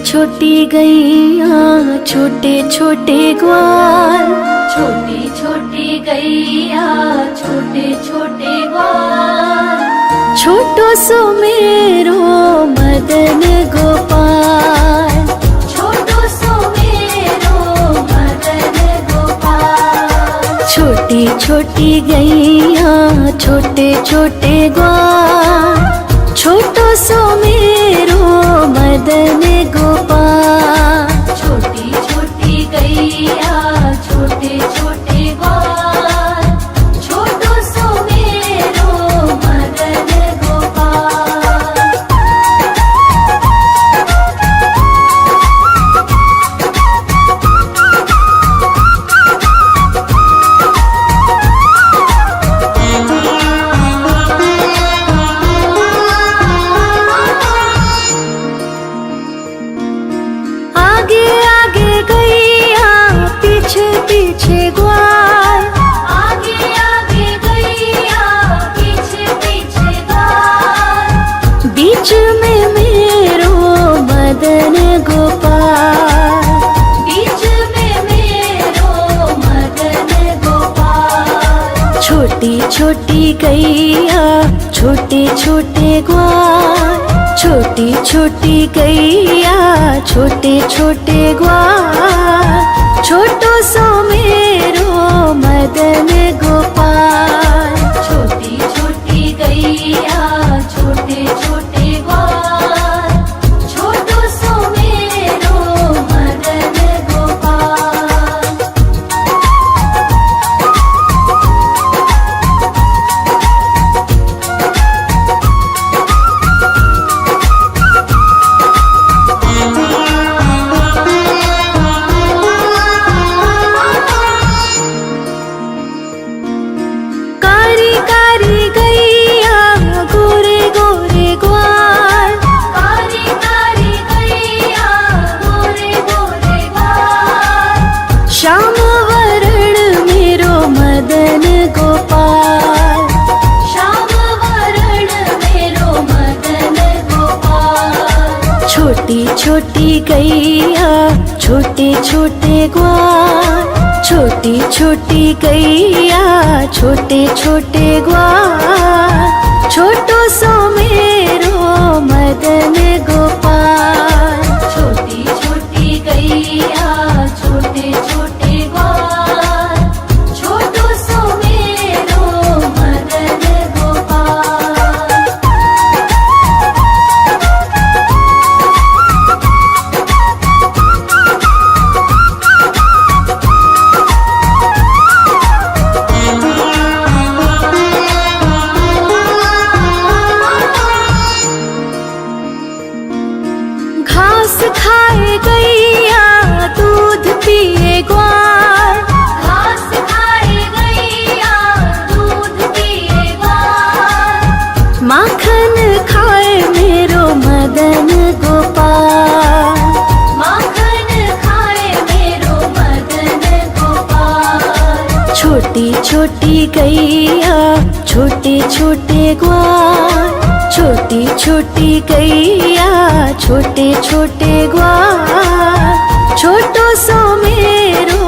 छोटी गैया छोटे छोटे ग्वाल, छोटी छोटी गैया छोटे छोटे ग्वाल, छोटो सो मेरो मदन गोपाल, छोटो सो मेरो मदन गोपाल। छोटी छोटी गैया छोटे छोटे ग्वाल, छोटो सो मेरो मदन गोपाल। छोटी छोटी गैया छोटे छोटे ग्वाल, छोटो सो मेरो मदन गोपाल। आगे आगे गैया पीछे पीछे ग्वाल, आगे आगे गैया पीछे पीछे ग्वाल, बीच में मेरो मदन गोपाल, बीच में मेरो मदन गोपाल। छोटी छोटी गैया छोटे छोटे ग्वाल, छोटी छोटी गैया छोटे छोटे ग्वाल, छोटो सो मेरो मदन गोपाल। छोटी छोटी गैया छोटे छोटे ग्वाल, छोटो सो मेरो मदन गोपाल। कारी कारी गैया गोरे गोरे ग्वाल, कारी कारी गैया गोरे गोरे ग्वाल, श्याम वरण मेरो मदन गोपाल, श्याम वरण मेरो मदन गोपाल। छोटी छोटी गैया छोटे छोटे ग्वाल, छोटी छोटी गैया छोटे छोटे ग्वाल, छोटो सो मेरो मदन गोपाल। छोटी छोटी गैया छोटे छोटे ग्वाल, छोटो सो मेरो मदन गोपाल। घास खाए गैया दूध पिए ग्वाल, घास खाए गैया दूध पिए ग्वाल, माखन खाए मेरो मदन गोपाल, माखन खाए मेरो मदन गोपाल। छोटी छोटी गैया छोटे छोटे ग्वाल, छोटी छोटी गैया छोटे छोटे ग्वाल, छोटो सो मेरो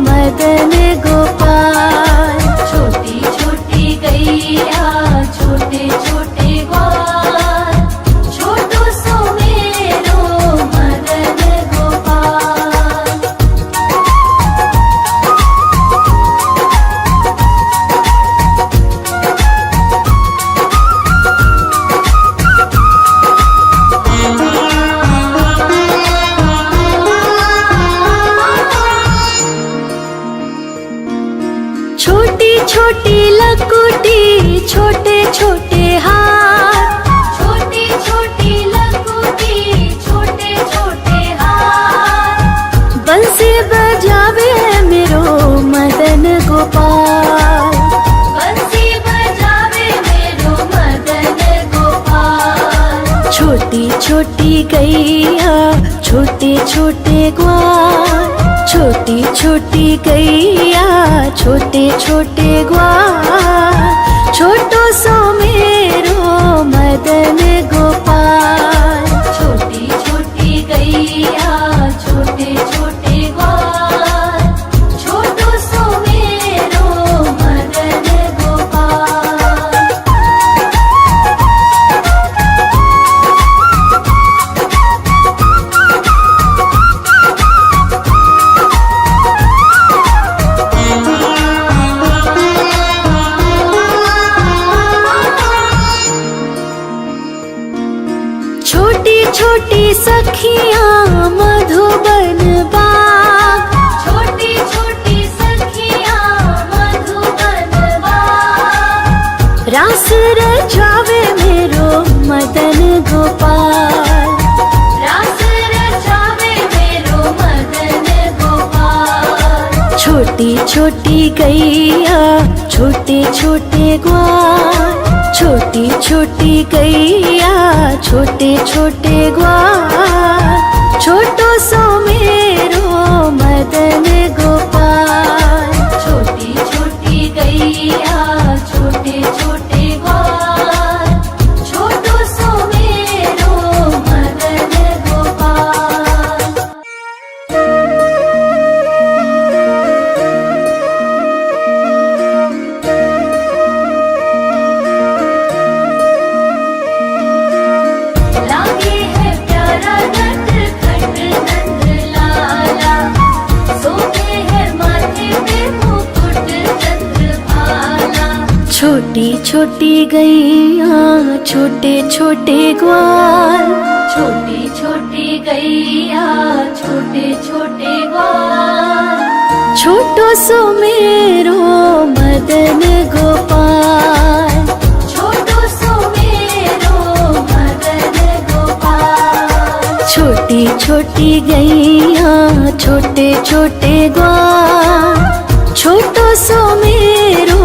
मदन गोपाल। छोटी छोटी गैया छोटे छोटे ग्वाल, छोटो सो मेरो मदन गोपाल। छोटी छोटी लकुटी छोटे छोटे हाथ, छोटी छोटी लकुटी छोटे छोटे हाथ, बंसी बजावे मेरो मदन गोपाल, बंसी बजावे मेरो मदन गोपाल। छोटी छोटी गैया छोटे छोटे ग्वाल, छोटी छोटी गैया छोटे छोटे ग्वाल, छोटो सो मेरो मदन गोपाल। छोटी छोटी गैया सखियाँ मधुबन बाग, छोटी छोटी सखियाँ मधुबन बाग, रास रचावे मेरो मदन गोपाल। रास रचावे मेरो मदन गोपाल। छोटी छोटी गैया छोटे छोटे ग्वाल, छोटी छोटी गैया छोटे छोटे ग्वाल, छोटो सो मेरो मदन गोपाल। छोटी छोटी गैया छोटे छोटे ग्वाल, छोटो सो मेरो मदन गोपाल। लागे है प्यारा नटखट नंद लाला, सोते है माथे पे मुकुट चंद्रभाला। छोटी छोटी गैया छोटे छोटे ग्वाल, छोटी छोटी गैया छोटे छोटे ग्वाल, छोटो सो मेरो मदन गोपाल। छोटो सो मेरो मदन गोपाल। छोटी छोटी गैया छोटे छोटे ग्वाल, छोटो सो मेरो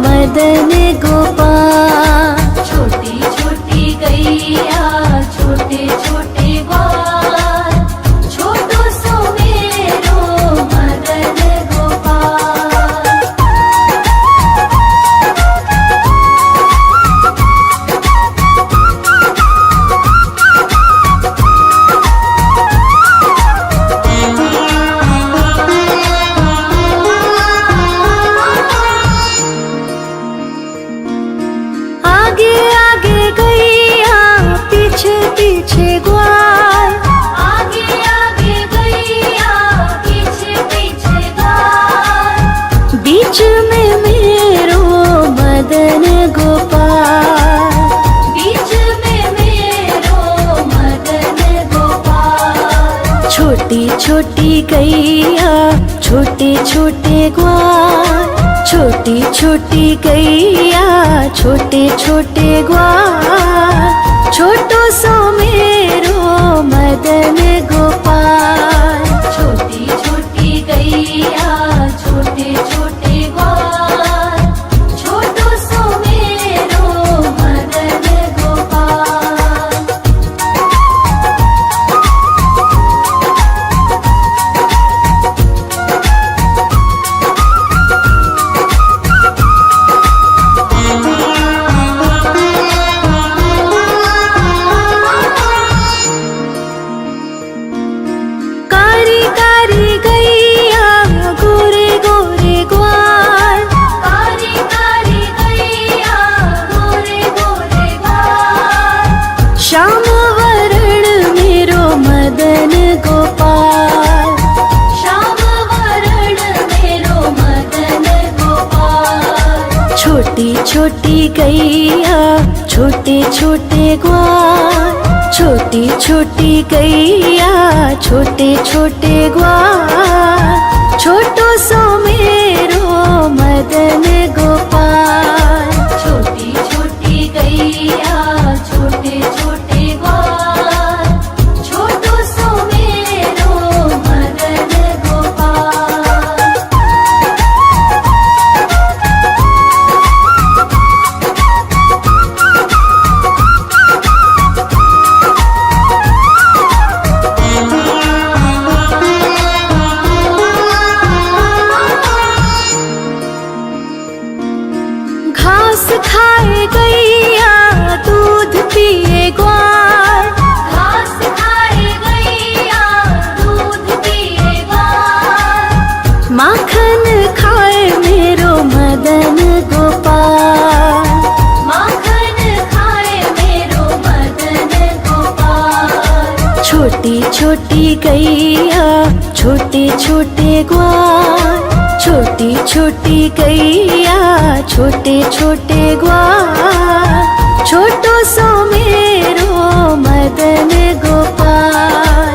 मदन गोपाल। छोटी छोटी गैया छोटे छोटे ग्वाल, छोटो सो मेरो मदन गोपाल। आगे आगे गैया पीछे पीछे ग्वाल, आगे आगे गैया पीछे पीछे ग्वाल, बीच में मेरो मदन गोपाल। बीच में मेरो मदन गोपाल। छोटी छोटी गैया छोटे छोटे ग्वाल, छोटी छोटी गैया छोटे छोटे ग्वाल, छोटो सो मेरो मदन गोपाल। छोटी छोटी गैया छोटे छोटे ग्वाल, छोटो सो मेरो मदन गोपाल। कारी कारी गैया गोरे गोरे ग्वाल, कारी कारी गैया गोरे गोरे ग्वाल, श्याम वरण मेरो मदन गोपाल। श्याम वरण मेरो मदन गोपाल। छोटी छोटी गैया छोटे छोटे ग्वाल, छोटी छोटी गैया छोटे छोटे ग्वाल, छोटो सो मेरो मदन गोपाल। छोटी छोटी गैया छोटे छोटे ग्वाल, छोटो सो मेरो मदन गोपाल। घास खाए गैया दूध पिए ग्वाल, घास खाए गैया दूध पिए ग्वाल, माखन खाए मेरो मदन गोपाल। माखन खाए मेरो मदन गोपाल। छोटी छोटी गैया छोटे छोटे ग्वाल, छोटी छोटी गैया छोटे छोटे ग्वाल, छोटो सो मेरो मदन गोपाल।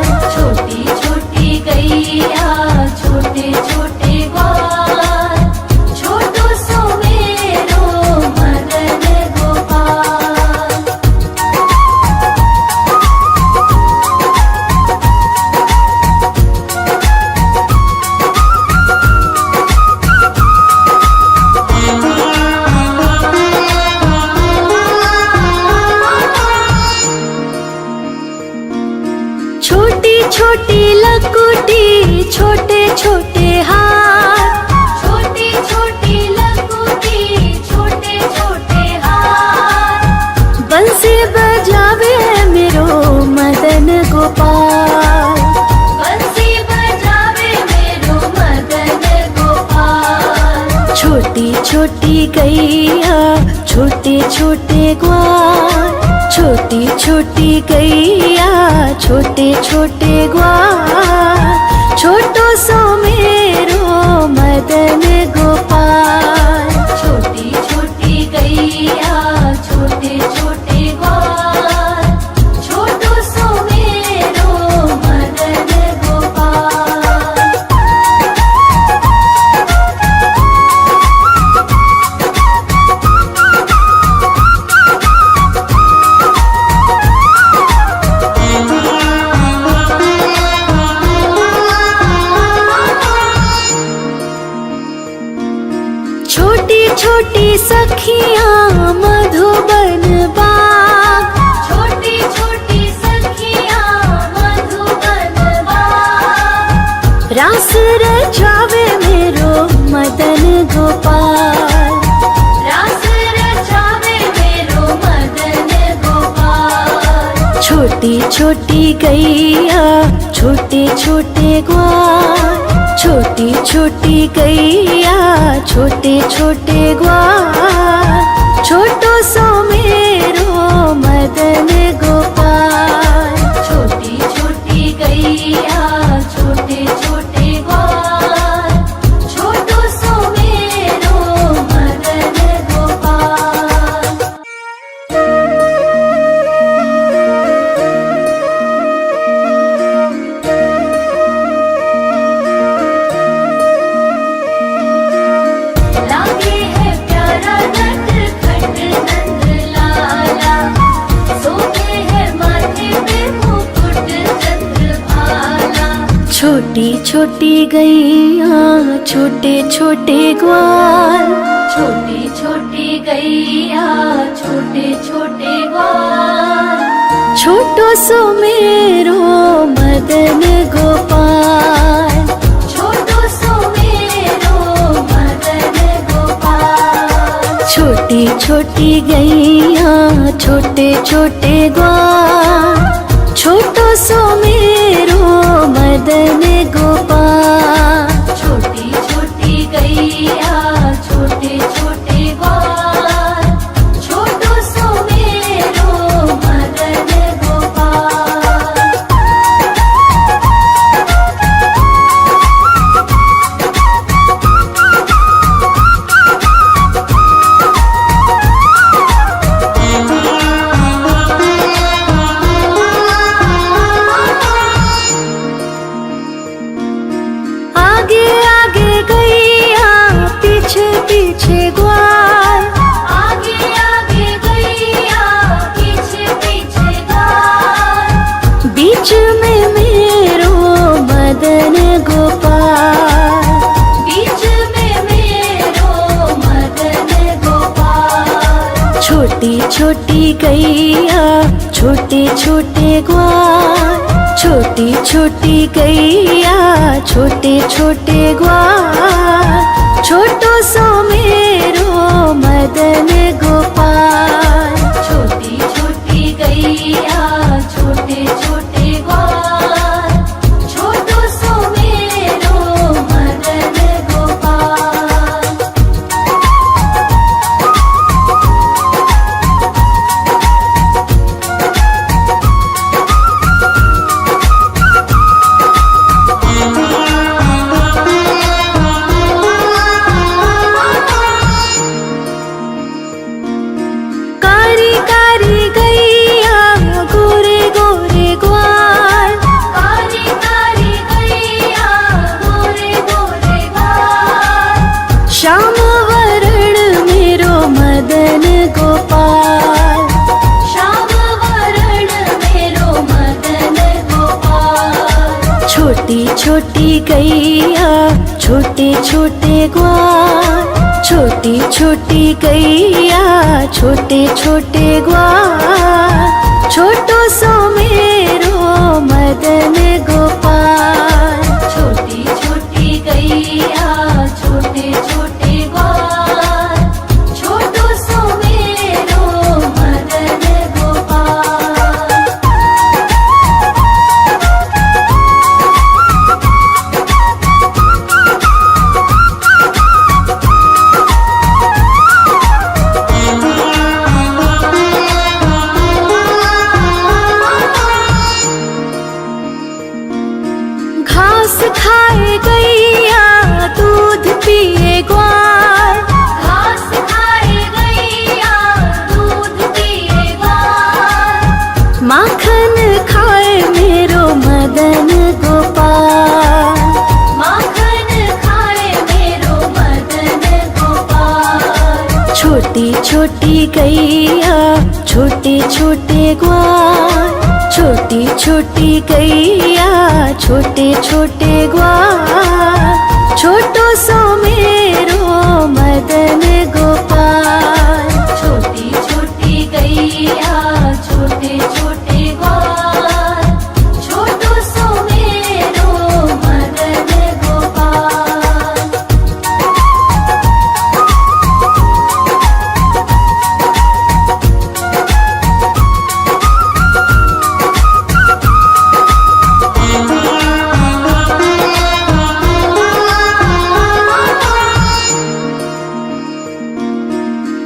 छोटी छोटी गैया छोटे छोटे ग्वाल, छोटी छोटी गैया छोटे छोटे ग्वाल, छोटो सो मेरो मदन गोपाल। छोटी छोटी गैया छोटे छोटे ग्वाल, छोटो सो मेरो मदन गोपाल। छोटी छोटी सखियाँ मधुबन बाग, छोटी छोटी सखियाँ मधुबन बाग, रास रचावे मेरो मदन गोपाल। रास रचावे मेरो मदन गोपाल। छोटी छोटी गैया छोटे छोटे ग्वाल, छोटी छोटी गैया छोटे छोटे ग्वाल, छोटो सो मेरो मदन गोपाल। छोटी छोटी गैया छोटे छोटे ग्वाल, छोटो सो मेरो मदन गोपाल। लागे है प्यारा नटखट नंद लाला, सोते है माथे पे मुकुट चंद्रभाला। छोटी छोटी गैया छोटे छोटे ग्वाल, छोटी छोटी गैया छोटे छोटे ग्वाल, छोटो सो मेरो मदन गोपाल। छोटो सो मेरो मदन गोपाल। छोटी छोटी गैया छोटे छोटे ग्वाल, छोटो सो मेरो मदन गोपाल। छोटी छोटी गैया छोटे छोटे ग्वाल, छोटो सो मेरो मदन गोपाल। आगे आगे गैया पीछे पीछे ग्वाल, आगे आगे गैया पीछे पीछे ग्वाल, बीच में मेरो मदन गोपाल। बीच में मेरो मदन गोपाल। छोटी छोटी गैया छोटे छोटे ग्वाल, छोटी छोटी गैया छोटे छोटे ग्वाल, छोटो सो मेरो मदन गोपाल। छोटी छोटी गैया छोटे छोटे ग्वाल, छोटो सो मेरो मदन गोपाल। कारी कारी गैया गोरे गोरे ग्वाल, कारी कारी गैया गोरे गोरे ग्वाल, श्याम वरण मेरो मदन गोपाल। श्याम वरण मेरो मदन गोपाल। छोटी छोटी गैया छोटे छोटे ग्वाल, छोटी छोटी गैया छोटे छोटे ग्वाल, छोटो सो मेरो मदन गोपाल। छोटी छोटी गैया छोटे छोटे ग्वाल, छोटो सो मेरो मदन गोपाल। छोटी छोटी गैया छोटे छोटे ग्वाल, छोटी छोटी गैया छोटे छोटे ग्वाल, छोटो सो मेरो मदन गोपाल। छोटी छोटी गैया छोटे छोटे ग्वाल, छोटो सो मेरो मदन गोपाल।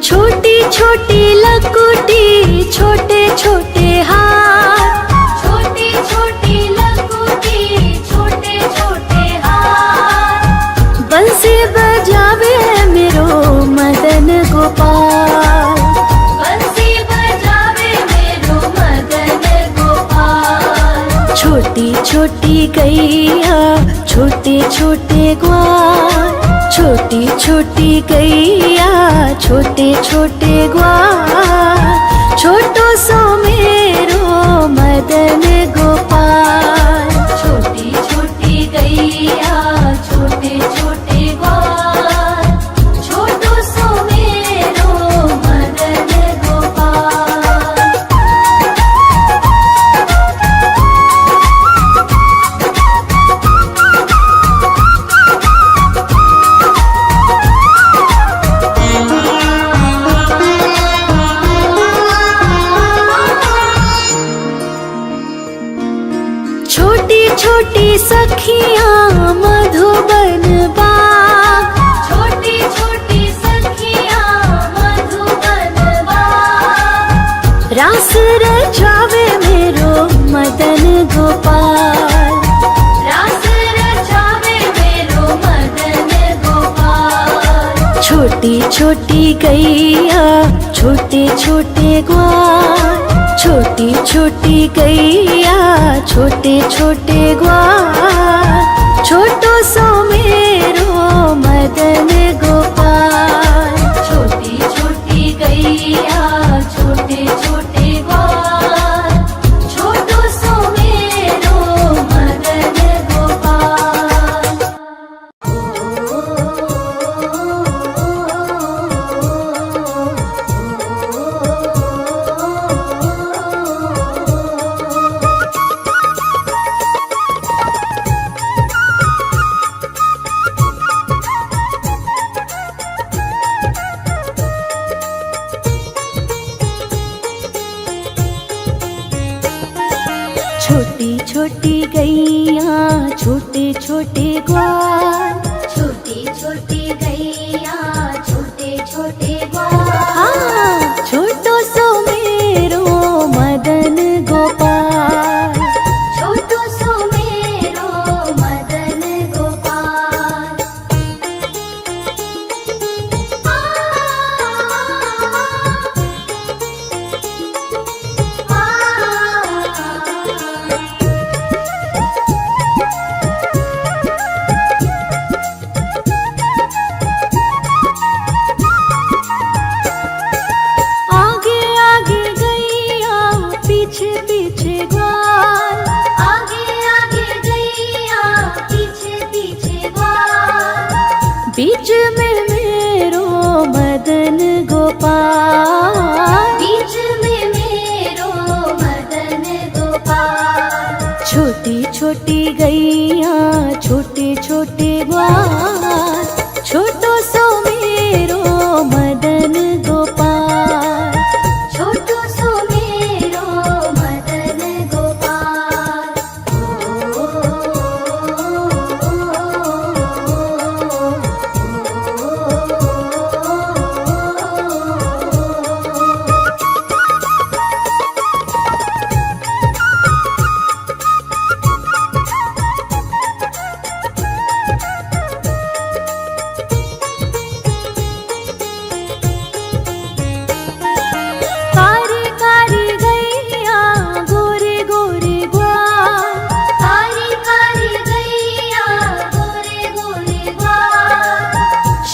छोटी छोटी लकुटी छोटे छोटे हाथ, छोटी छोटी लकुटी छोटे छोटे हाथ, बंसी बजावे मेरो मदन गोपाल। बंसी बजावे मेरो मदन गोपाल। छोटी छोटी गैया छोटे छोटे ग्वाल, छोटी छोटी गैया छोटे छोटे ग्वाल, छोटो सो मेरो मदन गोपाल। छोटी छोटी गैया छोटे छोटे ग्वाल, छोटो सो मेरो मदन गोपाल। छोटी छोटी सखियाँ मधुबन बाग, छोटी छोटी सखियाँ मधुबन बाग, रास रचावे मेरो मदन गोपाल। रास रचावे मेरो मदन गोपाल। छोटी छोटी गैया छोटे छोटे ग्वाल, छोटी छोटी गैया छोटे छोटे ग्वाल, छोटो सो मेरो मदन गोपाल। छोटी छोटी गैया छोटे छोटे ग्वाल, छोटो सो मेरो मदन गोपाल। छोटी छोटी गैया छोटे छोटे ग्वाल, छोटी छोटी गैया छोटे छोटे ग्वाल, हाँ छोटो सो मेरो मदन गोपाल। छोटो सो मेरो मदन गोपाल। आगे आगे गैया पीछे पीछे ग्वाल, आगे आगे गैया पीछे पीछे ग्वाल, बीच में मेरो मदन गोपाल। बीच में मेरो मदन गोपाल। छोटी छोटी गैया छोटे छोटे ग्वाल, छोटो सो मेरो मदन गोपाल। छोटो सो मेरो मदन गोपाल।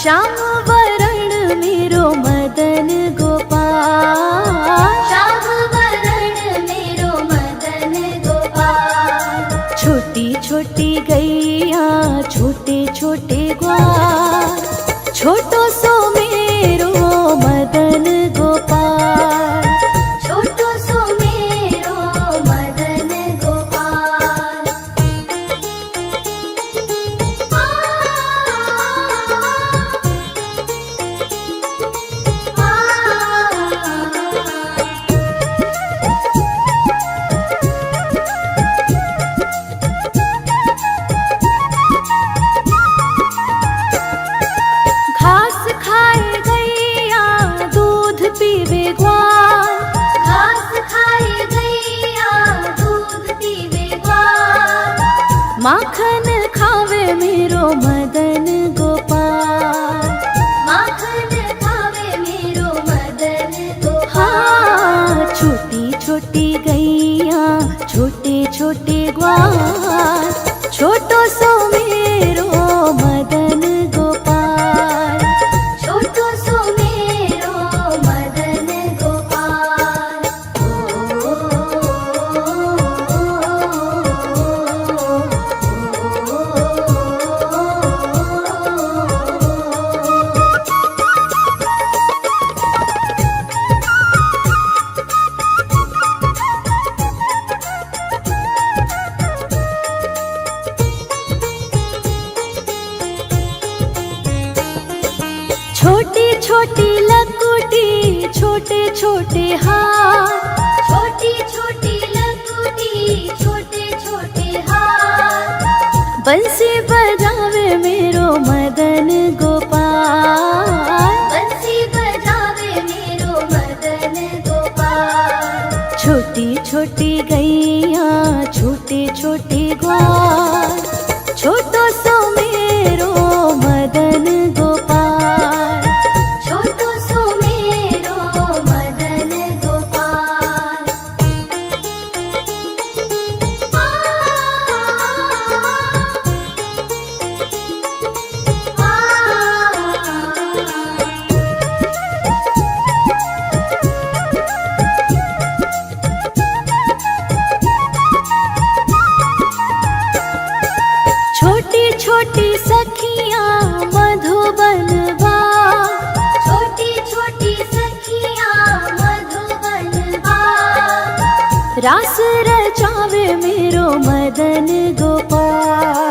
श्याम वरण मेरो मदन माखन खावे मेरो मदन गोपाल। माखन खावे मेरो मदन गोपाल। हाँ, छोटी छोटी गैया छोटे छोटे ग्वाल, छोटो सो मेरो मदन गोपाल। छोटो सो मेरो मदन गोपाल। छोटी छोटी लकुटी छोटे छोटे हाथ, छोटी छोटी लकुटी छोटे छोटे हाथ। बंसी बजावे मेरो मदन गोपाल। बंसी बजावे मेरो मदन गोपाल। छोटी छोटी गैया छोटे छोटे ग्वाल, छोटो सो मेरो मदन गोपाल। छोटो सो मेरो मदन गोपाल। छोटी छोटी सखियाँ मधुबन बाग, छोटी छोटी सखियाँ मधुबन बाग। रास रचावे मेरो मदन गोपाल।